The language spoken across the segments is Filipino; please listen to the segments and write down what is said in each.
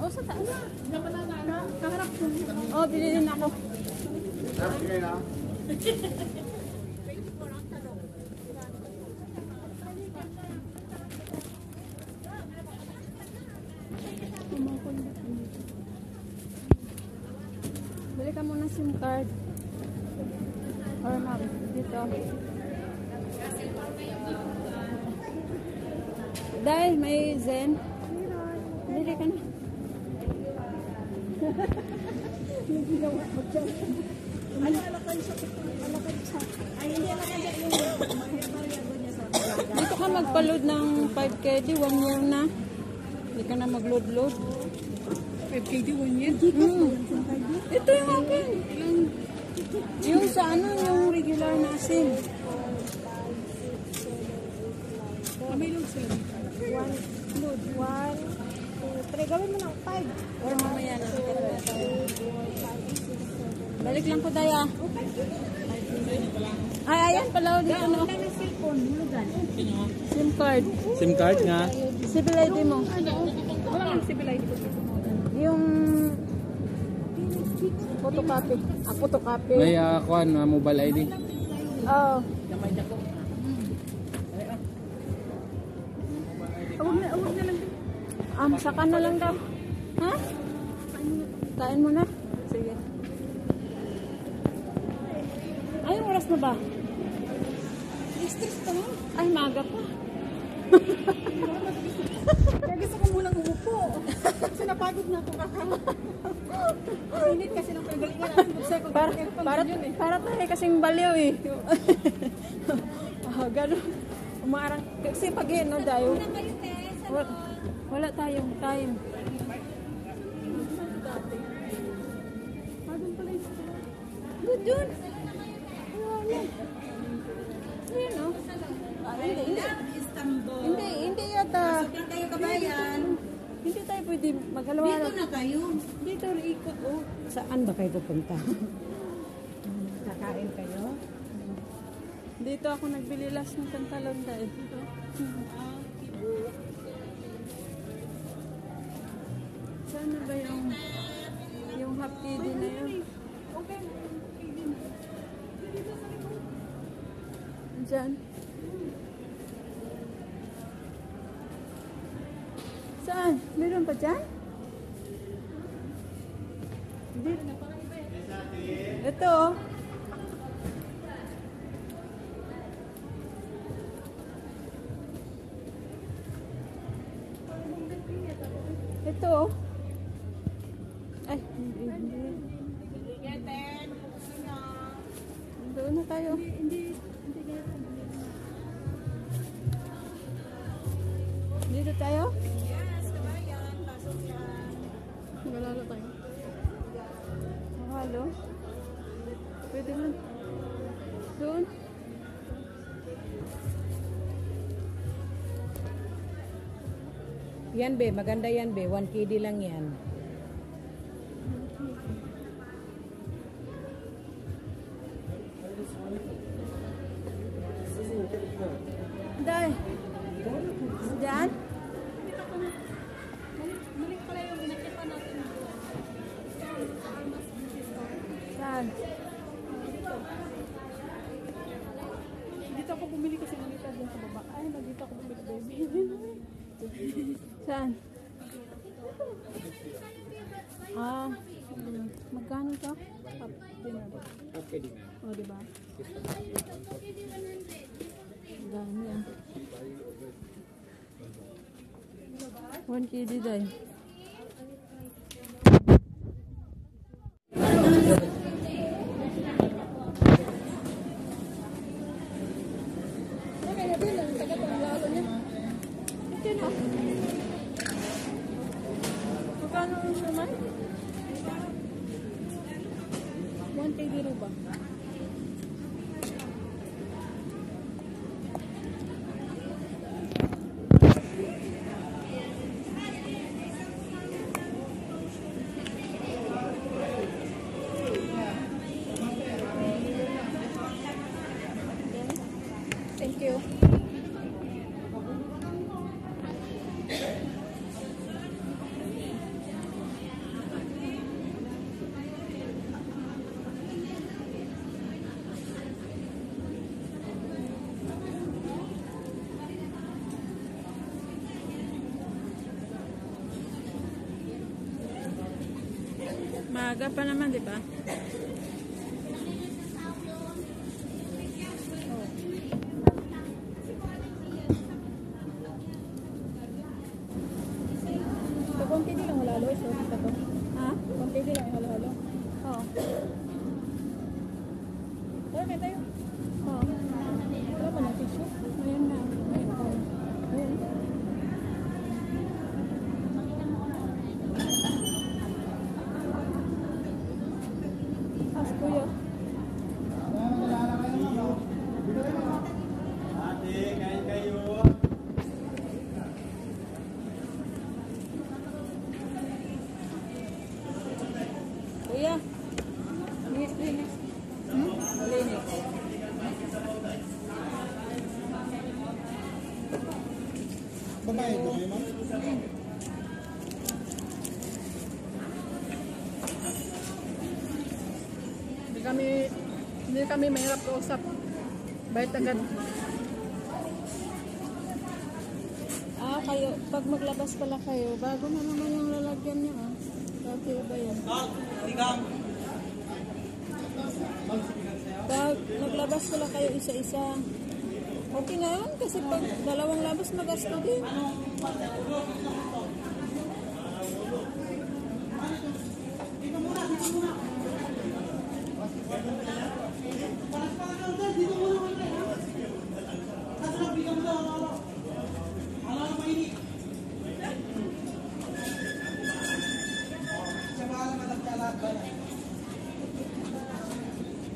O, sa taas. Kaharap ko. O, bilhin ako. Bili ka muna SIM card. Or ma'am, dito. Dahil may Zen. Bili ka na. Ano alakad siya? Ay, hindi alakad siya yung Dito ka magpa-load ng 5KD, 1 year na. Hindi ka na mag-load-load. 5KD 1 year? Ito yung akin. Yung sa ano, yung regular na SIM. May load sila. 1 load. 1, 2, 3. Gawin mo ng 5. Or mamaya na. Balik lang ko, Daya. Ay, ayan pala. Dito na. SIM card. SIM card nga. Civil ID mo. Wala kang civil ID ko. Yung photocopy. Photocopy. May kuan, mobile ID. Oo. Awag na lang. Saka na lang daw. Ha? Kain mo na. Sige. Ay, oras na ba? Stress ka lang. Ay, maga pa. Kaya gusto ko munang umupo. Kasi napagod na ako kakama. Init kasi ng pagalingan. Para tayo kasing baliw eh. Gano'n. Umarang. Kasi pag yun, no, dayo. Wala tayong time. Good yun. Yun, no? Hindi yata. Saan kayo kabayan? Hindi tayo pwede magalawa. Dito na kayo. Dito, ikot, oh. Saan ba kayo pupunta? Kakain kayo? Dito ako nagbili last ng pantalon dahil. Sana ba yung half KD na yun? Diyan. Saan? Meron pa dyan? Ito oh. Ito oh. Ay, hindi. Doon na tayo. Dito tayo? Yes, kabayan. Pasok yan. Malala tayo. Halo? Pwede man. Doon? Yan be, maganda yan be. 1KD lang yan. Day. Diyan? Malik pala yung nakita natin. Saan? Dito ako bumili kasi malita dyan sa baba. Ay, dito ako bumili baby. Saan? Magkano to? Okay din. O, diba? Dami ah. 1KD dahil. Magkano ang suman? 1KD ba? Thank you. Maaga pa naman, di ba? So, konti din lang halalo. So, ito to. Ha? Konti din lang halalo. Oo. Tara, may tayo. Oo. Wala ba ng tissue? Ayan na. Ayun, ako. Ayun. As kuya. Kuya. Linis. Linis. Babae, babae mo? Hindi kami mahirap kausap. Bayad agad. Ah, kayo, pag maglabas pala kayo, bago na naman yung lalagyan niya, ah. Dati ba yan? Pag naglabas pala kayo isa-isa, okay na yun, kasi pag dalawang labas, magasto din.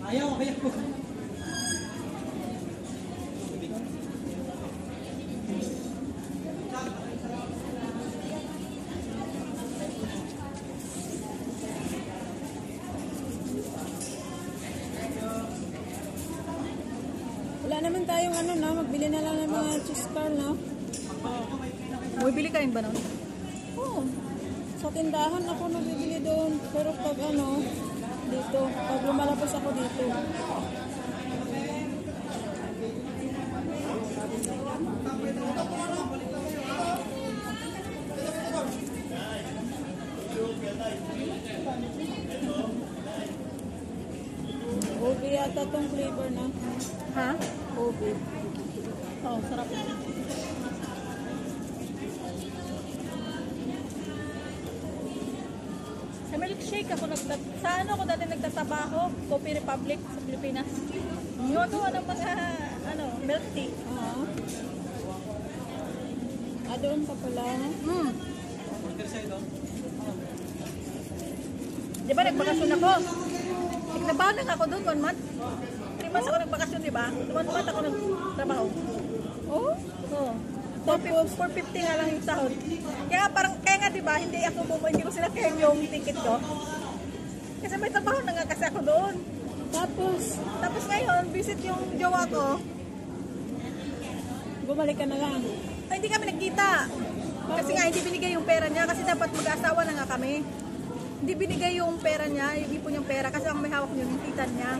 Ayaw, kaya ko. Wala naman tayong ano, no? Magbili na lang ng mga cheese car, no? Bumibili ka rin ba nun? Oo. Sa tindahan ako nabibili doon. Pero pag ano, dito, pag lumalabas ako dito. Ube yata tong flavor na. Ha? Ube. Oo, sarap. Sa milkshake ako sa ano ako dati nagtatrabaho, Coffee Republic sa Pilipinas. Yung ano ng mga milk tea. Oo. Ah, doon pa pala. Di ba nagbakasyon ako? Nagtrabaho lang ako doon 1 month. 3 months ako nagbakasyon, di ba? 1 month ako nagtrabaho. Oh? Oo. Tapos, 450 nga lang yung sahod. Kaya nga di ba, hindi ko sinakyan yung ticket ko. Kasi may trabaho na nga kasi ako doon. Tapos ngayon, visit yung jowa ko. bumalik ka na lang. Ay, hindi kami nagkita. Kasi nga, hindi binigay yung pera niya. Kasi dapat mag-asawa na nga kami. Hindi binigay yung pera niya, yung ipon yung pera. Kasi ang may hawak niyo, yung titan niya.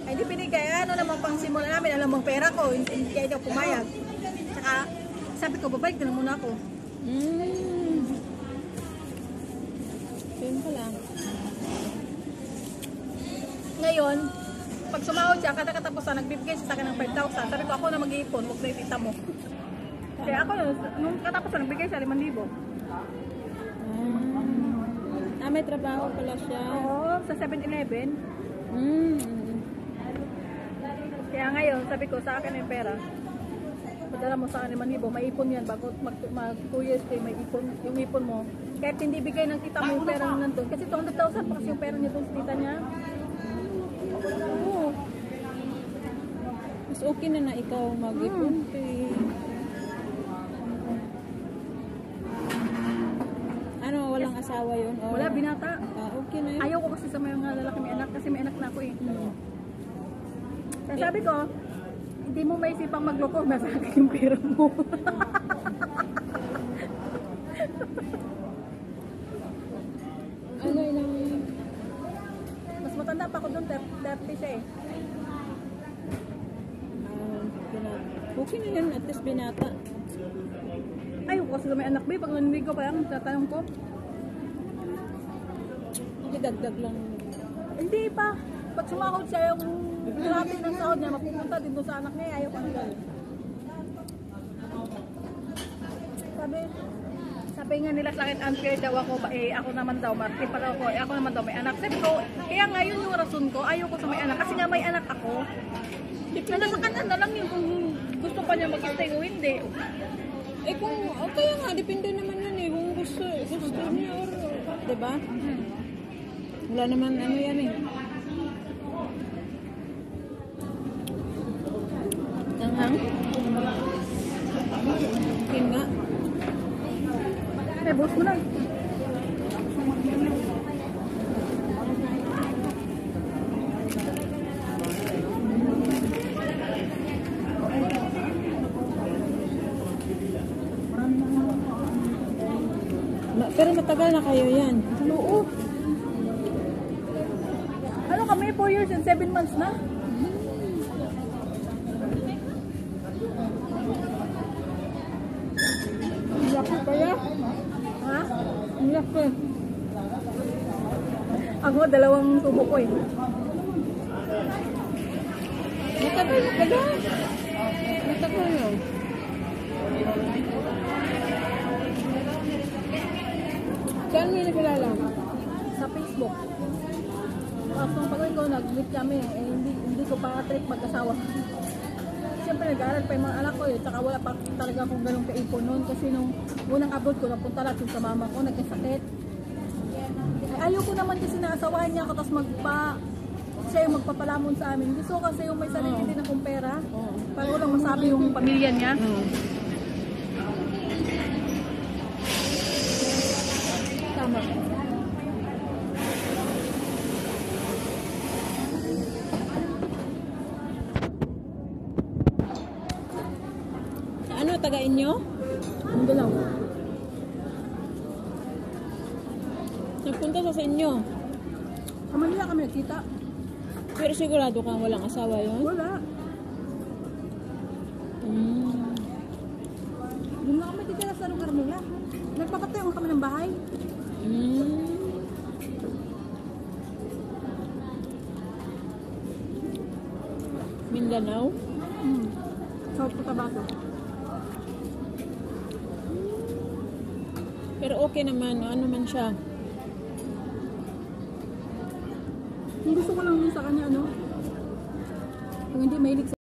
Ay, hindi binigay. Ano naman pang simula namin, alam mong pera ko. Hindi kaya daw pumayag. Tsaka, sabi ko, babalik na muna ako. Yun pala. Ngayon, pag sumahod siya, kada katapusan, nagbibigay siya sa akin ng 5,000. Sabi ko, ako na mag-iipon, huwag na yung tita mo. Kaya ako, nung katapusan, nagbigay siya 5,000. May trabaho pala siya. Oo, sa 7-Eleven. Kaya ngayon, sabi ko, sa akin yung pera. Padala mo sa akin 5,000, may ipon yan. Bago mag 2 years kayo, may ipon, yung ipon mo. Kahit hindi bigay ng tita mo yung pera na nandun. Kasi 200,000 pa kasi yung pera niya doon sa tita niya. Oo. Mas okay na ikaw mag-ipon. Ano, walang asawa yun? Or, Wala, binata. okay na yun. Ayaw ko kasi sa mga lalaki may anak kasi may anak na ako eh. Kaya sabi ko, hindi mo maisipang magloko, nasa akin yung pera mo. Ano ilang... Mas matanda pa ako doon, 30 siya eh. Okay na yun, at least binata. Ayaw ko kasi may anak ba eh. Pag naninig ko pa lang, tatanong ko. Idagdag lang. Hindi pa. Pag sumakot siya yung grabe ng sahod niya, mapupunta din doon sa anak niya, ayaw pa nila. Sabi nga nila sa akin, unfair daw ako, ako naman daw, Martin pa daw ako, ako naman daw may anak. Sabi ko, kaya nga yun yung rason ko, ayaw ko sa may anak, kasi nga may anak ako. Nasa kanya na lang yun kung gusto pa niya mag-stay o hindi. Eh kung, kaya nga, depende naman yun eh, kung gusto niya or, diba? Wala naman ano yan eh. Tanghang? Yun nga. Eh, boss mo lang. Pero matagal na kayo yan. Oo. Ano kami, 4 years and 7 months na? Laki kaya? Ha? Laki. Ako, 2 tubo ko eh. Matagal na pala. Matagal na. Saan mo yung nakilala? Sa Facebook. Tapos nung pag-uwi ko, nag-meet kami. Eh, hindi ko pa trip mag-asawa. Siyempre, nag-aaral pa yung mga anak ko eh. Tsaka wala pa talaga akong ganong kaipon noon. Kasi nung unang abroad ko, napunta lang sa mama ko, nagkasakit. Ay, ayaw ko naman kasi naasawahan niya ako, tapos siya yung magpapalamon sa amin. Gusto ko kasi yung may sarili din akong pera. Para ko lang masabi yung pamilya niya. Tama. Ano, tagain nyo? Hindi lang. Nagpunta sa inyo. Sa Manila kami nagkita. Pero sigurado kang walang asawa yun? Wala. Doon na kami titira sa lugar nila. Nagpapatayo kami ng bahay. Mindanao? South Cotabato. Pero okay naman, ano man siya. Yung gusto ko lang yun sa kanya, ano, kung hindi mahilig sa